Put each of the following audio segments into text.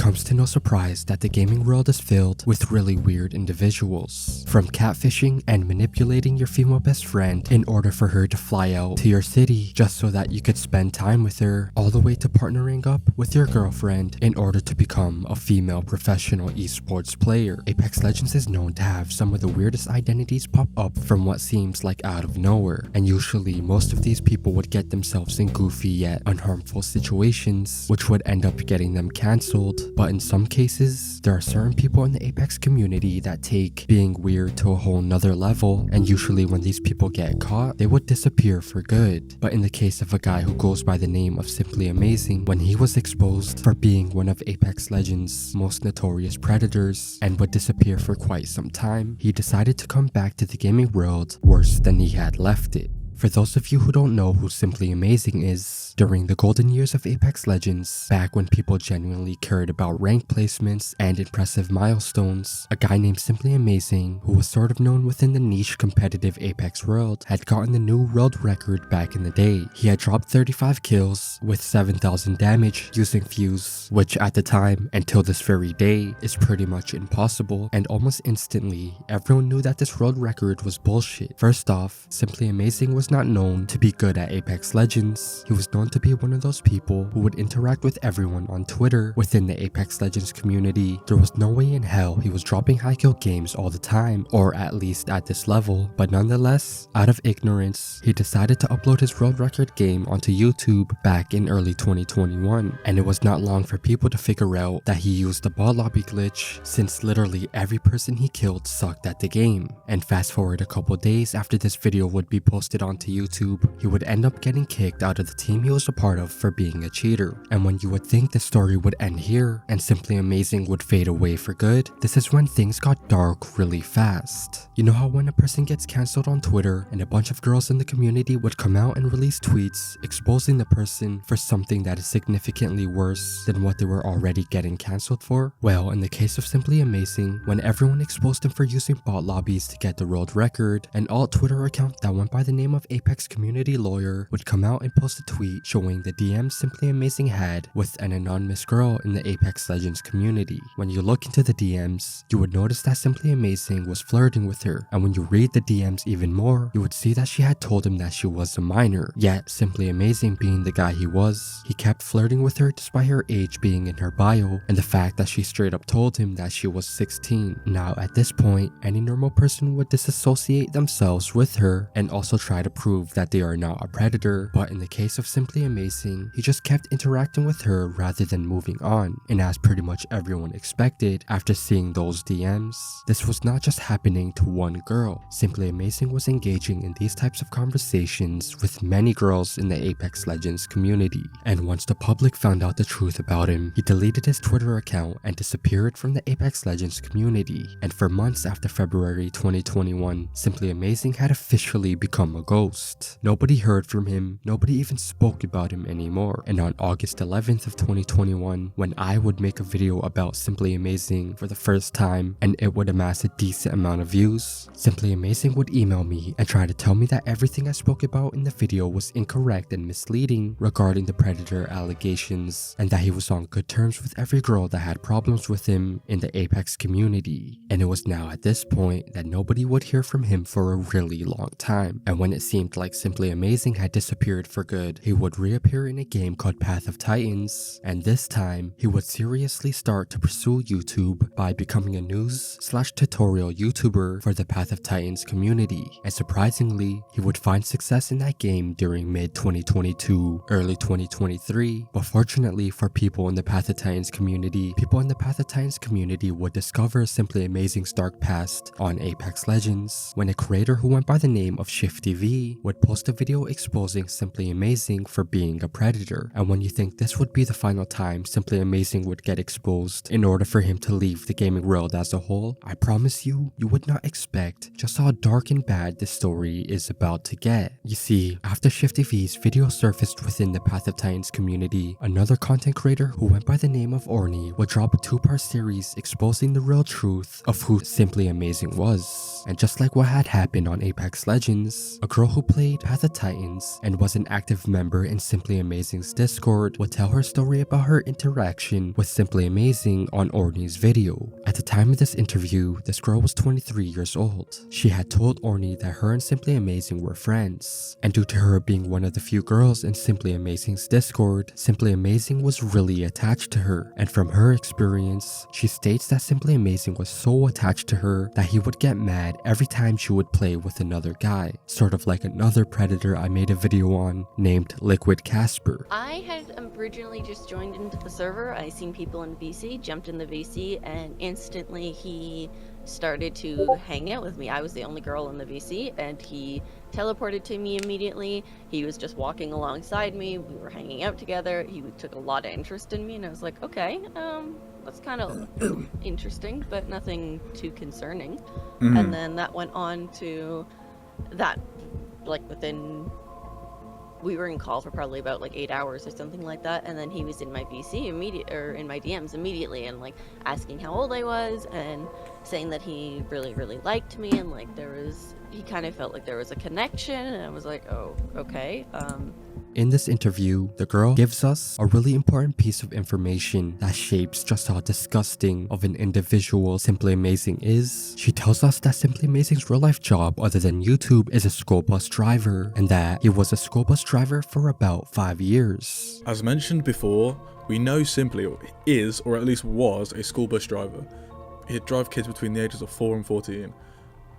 comes to no surprise that the gaming world is filled with really weird individuals. From catfishing and manipulating your female best friend in order for her to fly out to your city just so that you could spend time with her, all the way to partnering up with your girlfriend in order to become a female professional esports player. Apex Legends is known to have some of the weirdest identities pop up from what seems like out of nowhere, and usually most of these people would get themselves in goofy yet unharmful situations which would end up getting them cancelled. But in some cases, there are certain people in the Apex community that take being weird to a whole nother level, and usually when these people get caught, they would disappear for good. But in the case of a guy who goes by the name of Simply Amazing, when he was exposed for being one of Apex Legends' most notorious predators and would disappear for quite some time, he decided to come back to the gaming world worse than he had left it. For those of you who don't know who Simply Amazing is, during the golden years of Apex Legends, back when people genuinely cared about rank placements and impressive milestones, a guy named Simply Amazing, who was sort of known within the niche competitive Apex world, had gotten the new world record back in the day. He had dropped 35 kills with 7,000 damage using Fuse, which at the time, until this very day, is pretty much impossible, and almost instantly, everyone knew that this world record was bullshit. First off, Simply Amazing was not known to be good at Apex Legends. He was known to be one of those people who would interact with everyone on Twitter within the Apex Legends community. There was no way in hell he was dropping high kill games all the time, or at least at this level, but nonetheless, out of ignorance, he decided to upload his world record game onto YouTube back in early 2021, and it was not long for people to figure out that he used a bot lobby glitch, since literally every person he killed sucked at the game. And fast forward a couple days after this video would be posted onto YouTube, he would end up getting kicked out of the team he was a part of for being a cheater. And when you would think the story would end here and Simply Amazing would fade away for good, this is when things got dark really fast. You know how when a person gets cancelled on Twitter and a bunch of girls in the community would come out and release tweets exposing the person for something that is significantly worse than what they were already getting cancelled for? Well, in the case of Simply Amazing, when everyone exposed him for using bot lobbies to get the world record, an alt Twitter account that went by the name of Apex Community Lawyer would come out and post a tweet showing the DMs Simply Amazing had with an anonymous girl in the Apex Legends community. When you look into the DMs, you would notice that Simply Amazing was flirting with her, and when you read the DMs even more, you would see that she had told him that she was a minor. Yet, Simply Amazing being the guy he was, he kept flirting with her despite her age being in her bio, and the fact that she straight up told him that she was 16. Now, at this point, any normal person would disassociate themselves with her and also try to prove that they are not a predator, but in the case of Simply Amazing, he just kept interacting with her rather than moving on. And as pretty much everyone expected after seeing those DMs, this was not just happening to one girl. Simply Amazing was engaging in these types of conversations with many girls in the Apex Legends community. And once the public found out the truth about him, he deleted his Twitter account and disappeared from the Apex Legends community. And for months after February 2021, Simply Amazing had officially become a ghost. Nobody heard from him, nobody even spoke about him anymore. And on August 11th of 2021, when I would make a video about Simply Amazing for the first time and it would amass a decent amount of views, Simply Amazing would email me and try to tell me that everything I spoke about in the video was incorrect and misleading regarding the predator allegations, and that he was on good terms with every girl that had problems with him in the Apex community. And it was now at this point that nobody would hear from him for a really long time. And when it seemed like Simply Amazing had disappeared for good, he would reappear in a game called Path of Titans, and this time he would seriously start to pursue YouTube by becoming a news/tutorial YouTuber for the Path of Titans community. And surprisingly, he would find success in that game during mid-2022, early 2023. But fortunately for people in the Path of Titans community, people in the Path of Titans community would discover Simply Amazing's dark past on Apex Legends when a creator who went by the name of ShiftyV would post a video exposing Simply Amazing for being a predator. And when you think this would be the final time Simply Amazing would get exposed in order for him to leave the gaming world as a whole, I promise you, you would not expect just how dark and bad this story is about to get. You see, after ShiftyV's video surfaced within the Path of Titans community, another content creator who went by the name of Orny would drop a 2-part series exposing the real truth of who Simply Amazing was. And just like what had happened on Apex Legends, a girl who played Path of Titans and was an active member in Simply Amazing's Discord would tell her story about her interaction with Simply Amazing on Orny's video. At the time of this interview, this girl was 23 years old. She had told Orny that her and Simply Amazing were friends, and due to her being one of the few girls in Simply Amazing's Discord, Simply Amazing was really attached to her, and from her experience, she states that Simply Amazing was so attached to her that he would get mad every time she would play with another guy, sort of like another predator I made a video on named Liquid Casper. I had originally just joined into the server. I seen people in VC, jumped in the VC, and instantly he started to hang out with me. I was the only girl in the VC, and he teleported to me immediately. He was just walking alongside me. We were hanging out together. He took a lot of interest in me, and I was like, okay, that's kind of interesting, but nothing too concerning. And then that went on to that, like within, we were in call for probably about like 8 hours or something like that, and then he was in my VC in my DMs immediately, and like asking how old I was and saying that he really liked me, and like he kind of felt like there was a connection, and I was like, oh, okay. In this interview, the girl gives us a really important piece of information that shapes just how disgusting of an individual Simply Amazing is. She tells us that Simply Amazing's real life job other than YouTube is a school bus driver, and that he was a school bus driver for about 5 years. As mentioned before, we know Simply is, or at least was, a school bus driver. He'd drive kids between the ages of 4 and 14.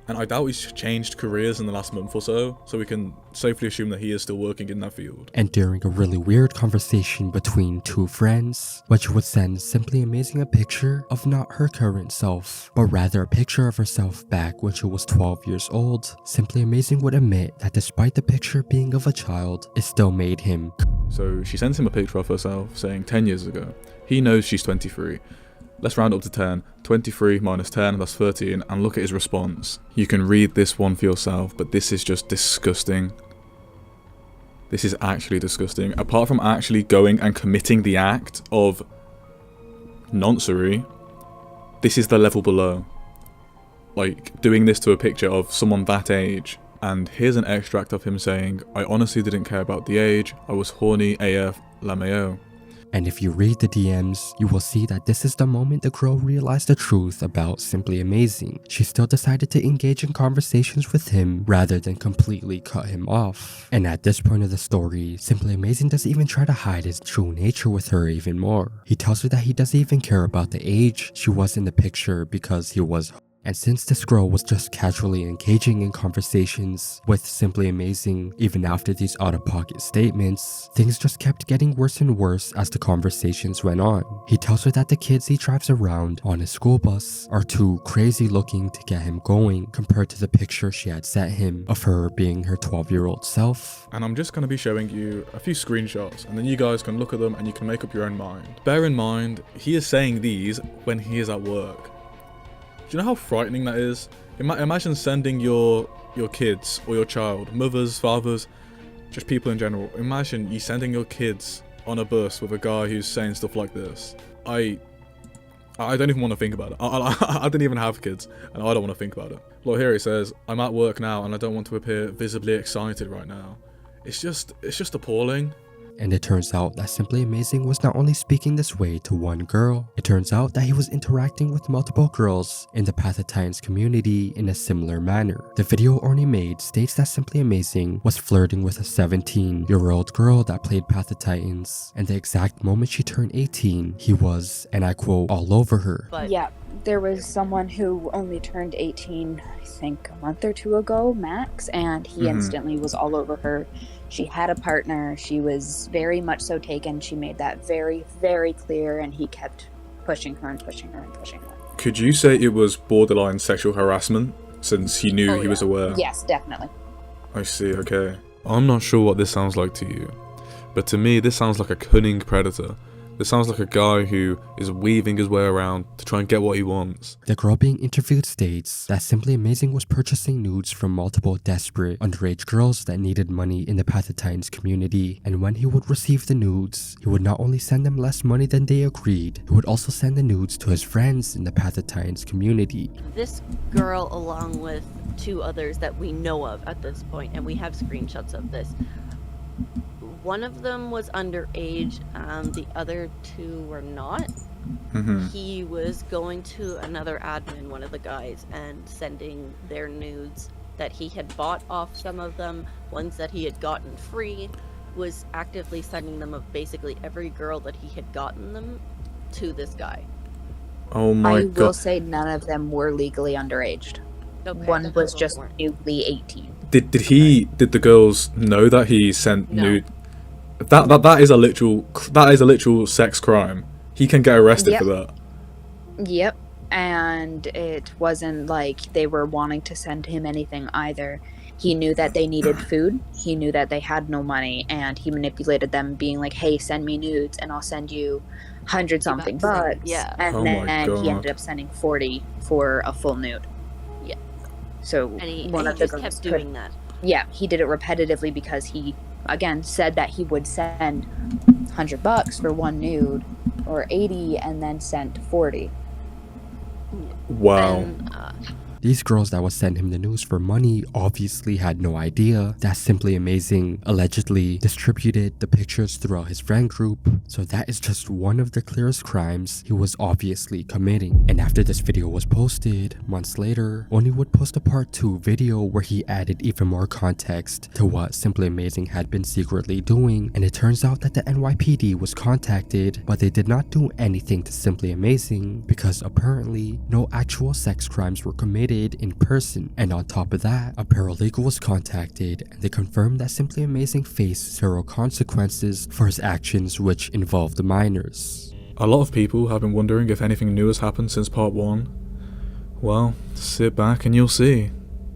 And I doubt he's changed careers in the last month or so we can safely assume that he is still working in that field. And during a really weird conversation between two friends, which would send Simply Amazing a picture of not her current self, but rather a picture of herself back when she was 12 years old, Simply Amazing would admit that despite the picture being of a child, it still made him. So she sends him a picture of herself saying 10 years ago. He knows she's 23. Let's round up to 10. 23 minus 10, that's 13, and look at his response. You can read this one for yourself, but this is just disgusting. This is actually disgusting. Apart from actually going and committing the act of noncery, this is the level below. Like, doing this to a picture of someone that age. And here's an extract of him saying, I honestly didn't care about the age, I was horny AF LMAO. And if you read the DMs, you will see that this is the moment the girl realized the truth about Simply Amazing. She still decided to engage in conversations with him rather than completely cut him off. And at this point of the story, Simply Amazing doesn't even try to hide his true nature with her even more. He tells her that he doesn't even care about the age she was in the picture because he was. And since this girl was just casually engaging in conversations with Simply Amazing even after these out-of-pocket statements, things just kept getting worse and worse as the conversations went on. He tells her that the kids he drives around on his school bus are too crazy looking to get him going compared to the picture she had sent him of her being her 12-year-old self. And I'm just going to be showing you a few screenshots, and then you guys can look at them and you can make up your own mind. Bear in mind, he is saying these when he is at work. Do you know how frightening that is? Imagine sending your kids or your child, mothers, fathers, just people in general. Imagine you sending your kids on a bus with a guy who's saying stuff like this. I don't even want to think about it. I didn't even have kids, and I don't want to think about it. Look, here it says, I'm at work now and I don't want to appear visibly excited right now. It's just appalling. And it turns out that Simply Amazing was not only speaking this way to one girl, it turns out that he was interacting with multiple girls in the Path of Titans community in a similar manner. The video Orny made states that Simply Amazing was flirting with a 17-year-old girl that played Path of Titans, and the exact moment she turned 18, he was, and I quote, all over her. Yeah, there was someone who only turned 18, I think a month or two ago, max, and he instantly was all over her. She had a partner. She was very much so taken. She made that very, very clear, and he kept pushing her and pushing her and pushing her. Could you say it was borderline sexual harassment, since he knew he was aware? Yes, definitely. I see, okay. I'm not sure what this sounds like to you, but to me this sounds like a cunning predator. This sounds like a guy who is weaving his way around to try and get what he wants. The girl being interviewed states that Simply Amazing was purchasing nudes from multiple desperate underage girls that needed money in the Path of Titans community, and when he would receive the nudes, he would not only send them less money than they agreed, he would also send the nudes to his friends in the Path of Titans community. This girl, along with two others that we know of at this point, and we have screenshots of this. One of them was underage, the other two were not. He was going to another admin, one of the guys, and sending their nudes that he had bought off some of them, ones that he had gotten free, was actively sending them of basically every girl that he had gotten them to this guy. Oh my I god. will say none of them were legally underaged. Okay, One so was those just weren't. newly 18. Did the girls know that he sent No. nude? That is a literal sex crime. He can get arrested Yep. for that. Yep. And it wasn't like they were wanting to send him anything either. He knew that they needed food. He knew that they had no money, and he manipulated them, being like, "Hey, send me nudes, and I'll send you 100-something $100 bucks." yeah. And Oh my then he God. ended up sending 40 for a full nude. Yeah. So And he one of the just girls kept could- doing that. Yeah, he did it repetitively because he, again, said that he would send $100 for one nude, or 80, and then sent 40. Wow. And, These girls that would send him the news for money obviously had no idea that Simply Amazing allegedly distributed the pictures throughout his friend group, so that is just one of the clearest crimes he was obviously committing. And after this video was posted, months later, Oni would post a part 2 video where he added even more context to what Simply Amazing had been secretly doing, and it turns out that the NYPD was contacted, but they did not do anything to Simply Amazing because apparently no actual sex crimes were committed in person. And on top of that, a paralegal was contacted and they confirmed that Simply Amazing faced 0 consequences for his actions which involved the minors. A lot of people have been wondering if anything new has happened since part 1. Well, sit back and you'll see.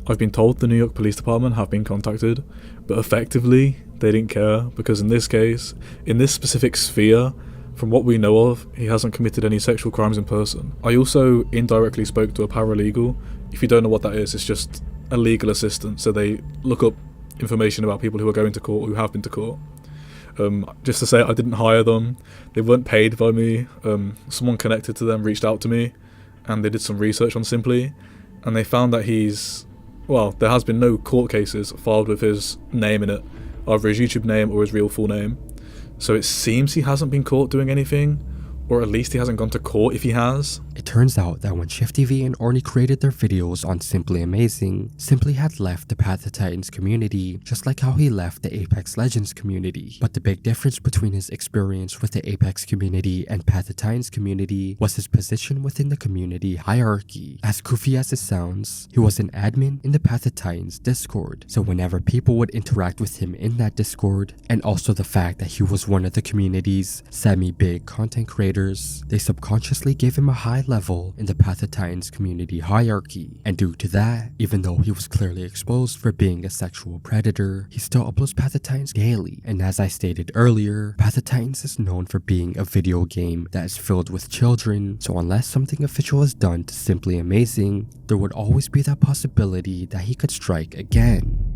I've been told the New York Police Department have been contacted, but effectively, they didn't care because in this case, in this specific sphere, from what we know of, he hasn't committed any sexual crimes in person. I also indirectly spoke to a paralegal. If you don't know what that is, it's just a legal assistant, so they look up information about people who are going to court, who have been to court. Just to say, I didn't hire them. They weren't paid by me. Someone connected to them reached out to me, and they did some research on Simply, and they found that there has been no court cases filed with his name in it, either his YouTube name or his real full name. So it seems he hasn't been caught doing anything, or at least he hasn't gone to court if he has. It turns out that when ShiftTV and Orny created their videos on Simply Amazing, Simply had left the Path of Titans community, just like how he left the Apex Legends community. But the big difference between his experience with the Apex community and Path of Titans community was his position within the community hierarchy. As goofy as it sounds, he was an admin in the Path of Titans Discord, so whenever people would interact with him in that Discord, and also the fact that he was one of the community's semi-big content creators, they subconsciously gave him a high level in the Path of Titans community hierarchy, and due to that, even though he was clearly exposed for being a sexual predator, he still uploads Path of Titans daily. And as I stated earlier, Path of Titans is known for being a video game that is filled with children, so unless something official is done to Simply Amazing, there would always be that possibility that he could strike again.